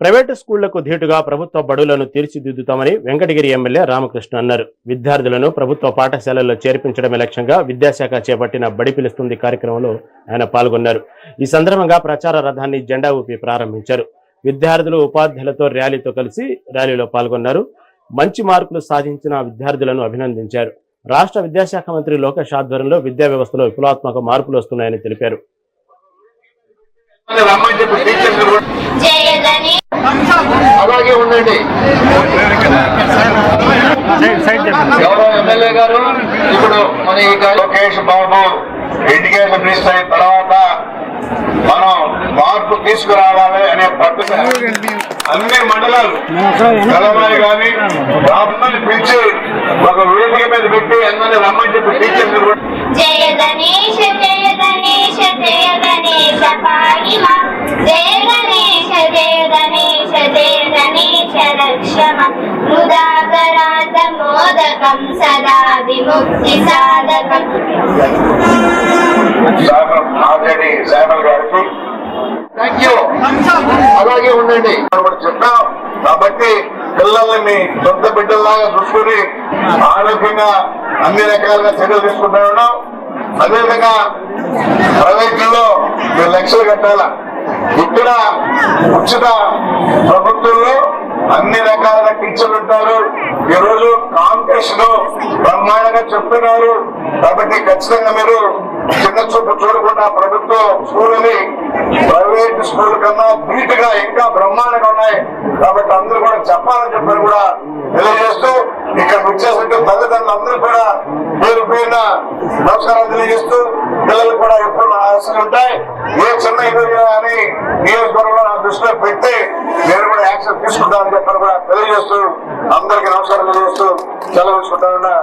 Private స్కూళ్లకు ధీటుగా ప్రభుత్వ బడులను తీర్చిదిద్దుతామని Venkatagiri MLA Ramakrishna అన్నారు. విద్యార్థులను ప్రభుత్వ పాఠశాలల్లో చేర్పించడమే లక్ష్యంగా విద్యాశాఖ చేపట్టిన బడి పిలుస్తుంది కార్యక్రమంలో ఆయన పాల్గొన్నారు. ఈ సందర్భంగా ప్రచార రథాన్ని జెండా ఊపి ప్రారంభించారు. విద్యార్థులు ఉపాధ్యాయులతో ర్యాలీలో పాల్గొన్నారు. మంచి మార్కులు సాధించిన విద్యార్థులను అభినందించారు. రాష్ట్ర విద్యాశాఖ మంత్రి లోకేష్ ఆధ్వర్యంలో విద్యా వ్యవస్థలో విప్లవాత్మక మార్పులు వస్తున్నాయని తెలిపారు. అలాగే ఉండండి. గౌరవ ఎమ్మెల్యే గారు ఇప్పుడు మన లోకేష్ బాబు ఎడ్యుకేషన్ మినిస్టర్ అయిన తర్వాత మనం మార్పు తీసుకురావాలి అనే పట్టుదల అన్ని మండలాలు తెలంగాణ కానీ రాబోని పిలిచి ఒక వేదిక మీద పెట్టి అందరినీ రమ్మని చెప్పి టీచర్స్ సదా విముక్తి సాధకం ఆల్రెడీ శామల్ గారికి థ్యాంక్ యూ. అలాగే ఉండండి చెప్పాం కాబట్టి పిల్లల్ని మీ సొంత బిడ్డల్లాగా చూసుకుని ఆరోగ్యంగా అన్ని రకాలుగా చర్యలు తీసుకుంటా ఉన్నాం. అదేవిధంగా ప్రైవేట్లో మీరు లక్షలు కట్టాల. ఇక్కడ ఉచిత ప్రభుత్వంలో అన్ని రకాల టీచర్లు ఉంటారు. ఈ రోజు కాంపిటీషన్ బ్రహ్మాండంగా చెప్తున్నారు. కాబట్టి ఖచ్చితంగా మీరు చిన్న చూపు చూడకుండా ప్రభుత్వ స్కూల్ని ప్రైవేట్ స్కూల్ కన్నా ధీటుగా ఇంకా బ్రహ్మాండంగా ఉన్నాయి. కాబట్టి అందరూ కూడా చెప్పాలని చెప్పని కూడా తెలియజేస్తూ ఇక్కడ వచ్చేసరికి తల్లిదండ్రులు అందరూ కూడా పేరు పేరున నమస్కారాలు తెలియజేస్తూ పిల్లలు కూడా ఎప్పుడు ఆశలు ఉంటాయి. ఏ చిన్న ఇది అని నియోజకవర్గంలో నా దృష్టిలో పెట్టి నేను కూడా యాక్షన్ తీసుకుంటానని చెప్పని కూడా తెలియజేస్తూ అందరికీ నమస్కారం తెలియజేస్తూ సెలవు తీసుకుంటానన్నా.